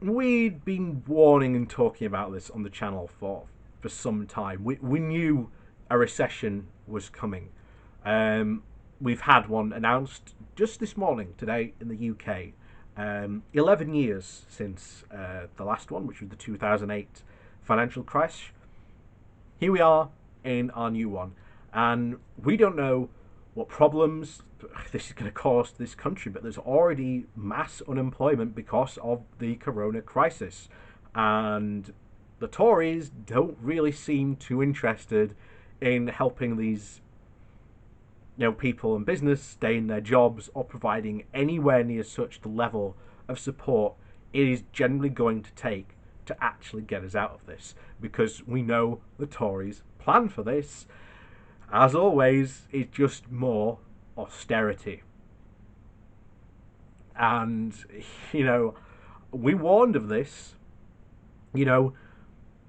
we'd been warning and talking about this on the channel for some time. We knew a recession was coming. We've had one announced just this morning, today, in the UK. 11 years since the last one, which was the 2008 financial crash. Here we are in our new one, and we don't know what problems this is going to cause this country, but there's already mass unemployment because of the corona crisis, and the Tories don't really seem too interested in helping these people and business stay in their jobs or providing anywhere near such the level of support it is generally going to take to actually get us out of this, because we know the Tories' plan for this, as always, is just more austerity. And, we warned of this. We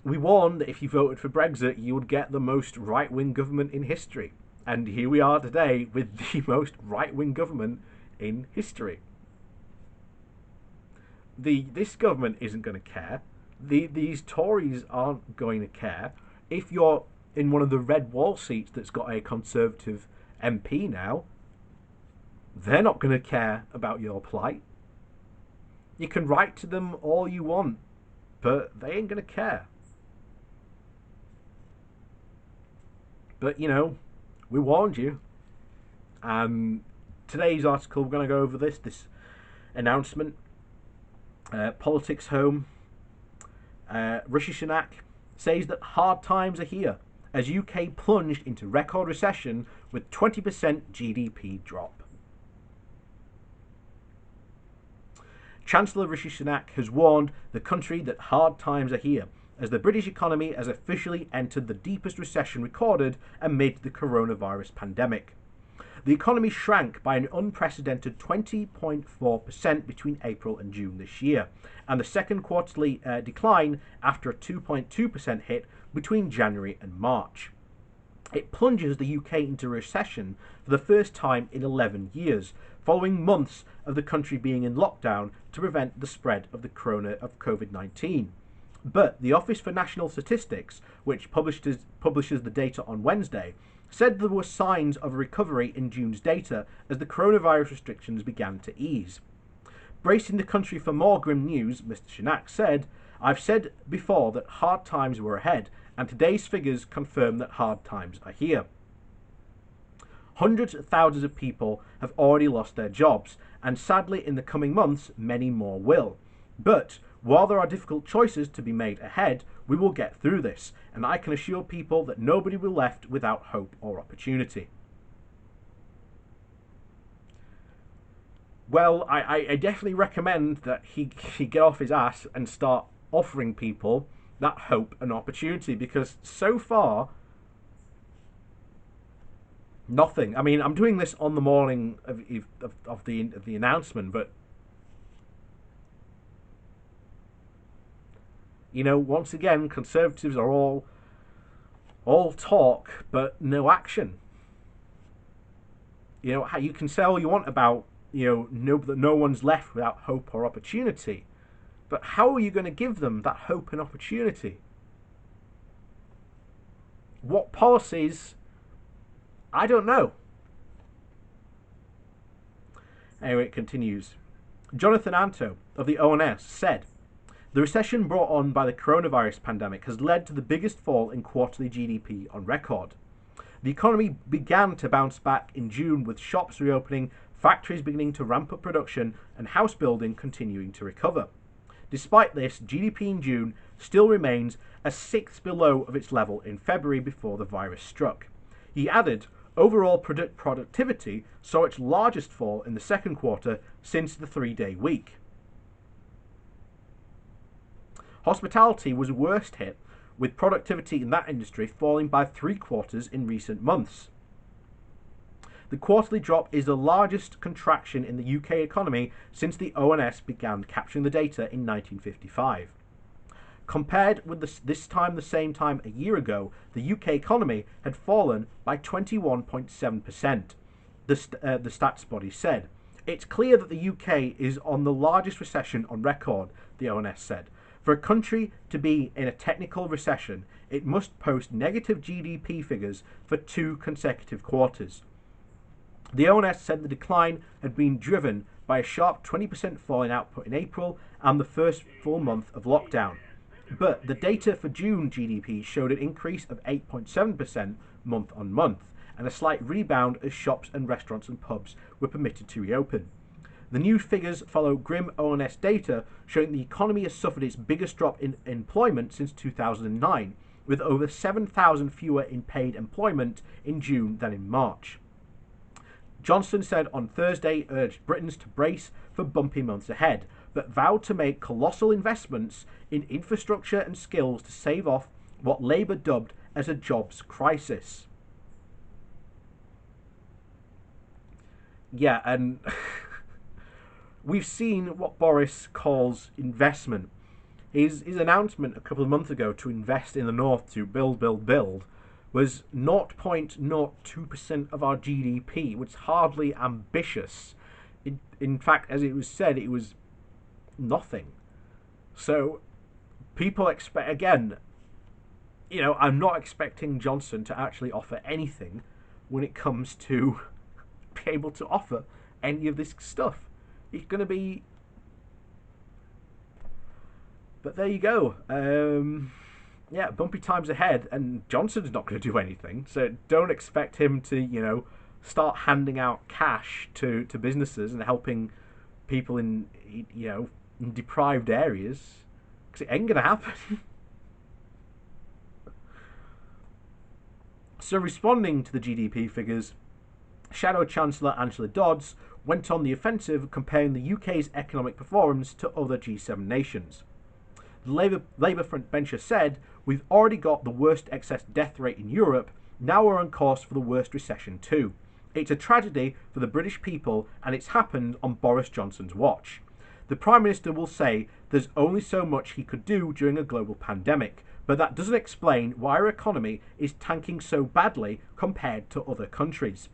warned that if you voted for Brexit, you would get the most right-wing government in history. And here we are today with the most right-wing government in history. This government isn't going to care. These Tories aren't going to care. If you're in one of the red wall seats that's got a Conservative MP now, they're not going to care about your plight. You can write to them all you want, but they ain't going to care. But, we warned you. Today's article, we're going to go over this announcement. Politics Home. Rishi Sunak says that hard times are here as UK plunged into record recession with 20% GDP drop. Chancellor Rishi Sunak has warned the country that hard times are here as the British economy has officially entered the deepest recession recorded amid the coronavirus pandemic. The economy shrank by an unprecedented 20.4% between April and June this year, and the second quarterly decline after a 2.2% hit between January and March. It plunges the UK into recession for the first time in 11 years, following months of the country being in lockdown to prevent the spread of COVID-19. But the Office for National Statistics, which publishes the data on Wednesday, said there were signs of a recovery in June's data as the coronavirus restrictions began to ease. Bracing the country for more grim news, Mr. Sunak said, "I've said before that hard times were ahead, and today's figures confirm that hard times are here. Hundreds of thousands of people have already lost their jobs, and sadly in the coming months many more will. But while there are difficult choices to be made ahead, we will get through this, and I can assure people that nobody will be left without hope or opportunity." Well, I definitely recommend that he get off his ass and start offering people that hope and opportunity, because so far, nothing. I mean, I'm doing this on the morning of the announcement, but once again, Conservatives are all talk but no action. How you can say all you want about that no one's left without hope or opportunity, but how are you going to give them that hope and opportunity? What policies? I don't know. Anyway, it continues. Jonathan Anto of the ONS said, "The recession brought on by the coronavirus pandemic has led to the biggest fall in quarterly GDP on record. The economy began to bounce back in June with shops reopening, factories beginning to ramp up production, and house building continuing to recover. Despite this, GDP in June still remains a sixth below of its level in February before the virus struck." He added, "Overall productivity saw its largest fall in the second quarter since the 3-day week. Hospitality was worst hit, with productivity in that industry falling by 3/4 in recent months. The quarterly drop is the largest contraction in the UK economy since the ONS began capturing the data in 1955. Compared with the same time a year ago, the UK economy had fallen by 21.7%, the stats body said, It's clear that the UK is on the largest recession on record, the ONS said. For a country to be in a technical recession, it must post negative GDP figures for 2 consecutive quarters. The ONS said the decline had been driven by a sharp 20% fall in output in April and the first full month of lockdown. But the data for June GDP showed an increase of 8.7% month on month, and a slight rebound as shops and restaurants and pubs were permitted to reopen. The new figures follow grim ONS data showing the economy has suffered its biggest drop in employment since 2009, with over 7,000 fewer in paid employment in June than in March. Johnson said on Thursday urged Britons to brace for bumpy months ahead, but vowed to make colossal investments in infrastructure and skills to stave off what Labour dubbed as a jobs crisis. Yeah, and we've seen what Boris calls investment. His announcement a couple of months ago to invest in the north to build was 0.02% of our GDP, which is hardly ambitious. In fact, as it was said, it was nothing. So people expect, again, I'm not expecting Johnson to actually offer anything when it comes to be able to offer any of this stuff. It's going to be... But there you go. Yeah, bumpy times ahead, and Johnson's not going to do anything. So don't expect him to, start handing out cash to businesses and helping people in deprived areas, because it ain't going to happen. So responding to the GDP figures, Shadow Chancellor Angela Dodds went on the offensive, comparing the UK's economic performance to other G7 nations. The Labour frontbencher said, "We've already got the worst excess death rate in Europe, now we're on course for the worst recession too. It's a tragedy for the British people, and it's happened on Boris Johnson's watch. The Prime Minister will say there's only so much he could do during a global pandemic, but that doesn't explain why our economy is tanking so badly compared to other countries."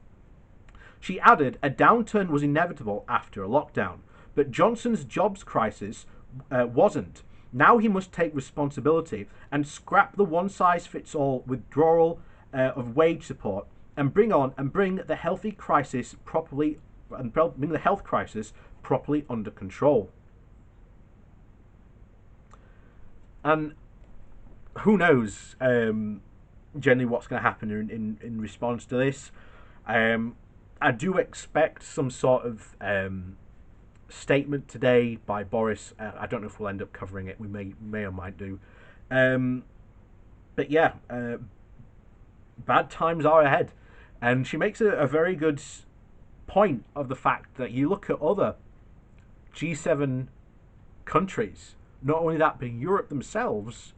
She added a downturn was inevitable after a lockdown, but Johnson's jobs crisis wasn't. Now he must take responsibility and scrap the one-size-fits-all withdrawal of wage support and bring the health crisis properly under control. And who knows generally what's going to happen in response to this. I do expect some sort of statement today by Boris. I don't know if we'll end up covering it. We may or might do. But yeah, bad times are ahead. And she makes a very good point of the fact that you look at other G7 countries, not only that, but Europe themselves,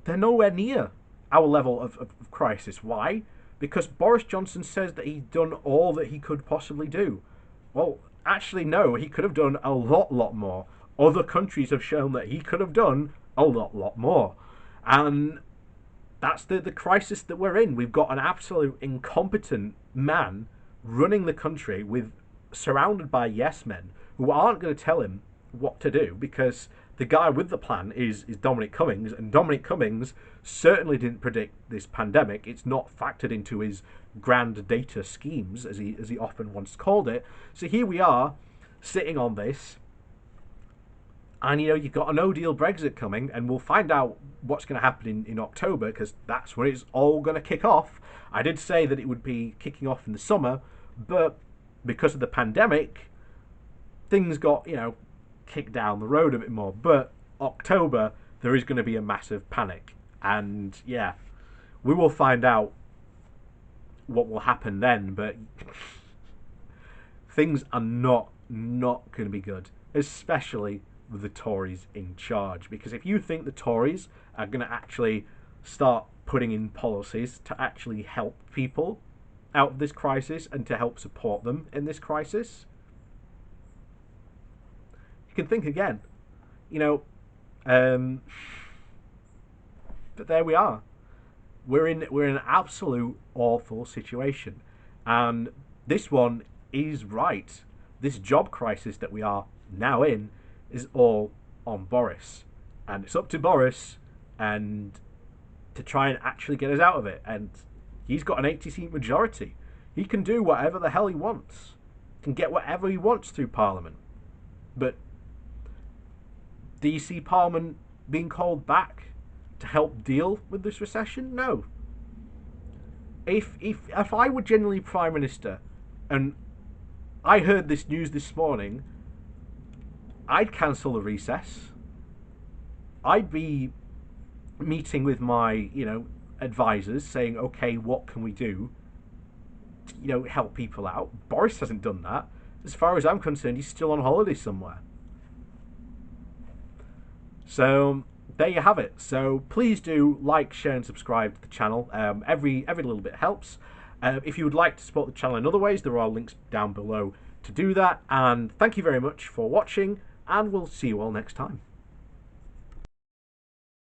they're nowhere near our level of crisis. Why? Because Boris Johnson says that he's done all that he could possibly do. Well, actually, no, he could have done a lot more. Other countries have shown that he could have done a lot more. And that's the crisis that we're in. We've got an absolute incompetent man running the country surrounded by yes men who aren't going to tell him what to do, because the guy with the plan is Dominic Cummings, and Dominic Cummings certainly didn't predict this pandemic. It's not factored into his grand data schemes, as he often once called it. So here we are, sitting on this, and you've got a no-deal Brexit coming, and we'll find out what's going to happen in October, because that's when it's all going to kick off. I did say that it would be kicking off in the summer, but because of the pandemic, things got, kicked down the road a bit more. But October, there is going to be a massive panic, and yeah, we will find out what will happen then. But things are not going to be good, especially with the Tories in charge. Because if you think the Tories are going to actually start putting in policies to actually help people out of this crisis and to help support them in this crisis, can think again, but there we are. We're in an absolute awful situation, and this one he's right. This job crisis that we are now in is all on Boris. And it's up to Boris and to try and actually get us out of it. And he's got an 80-seat majority. He can do whatever the hell he wants. Can get whatever he wants through Parliament. But do you see Parliament being called back to help deal with this recession? No. If I were genuinely Prime Minister and I heard this news this morning, I'd cancel the recess. I'd be meeting with my, advisors saying, okay, what can we do to, help people out? Boris hasn't done that. As far as I'm concerned, he's still on holiday somewhere. So there you have it. So please do like, share and subscribe to the channel. Every little bit helps. If you would like to support the channel in other ways, there are links down below to do that. And thank you very much for watching, and we'll see you all next time.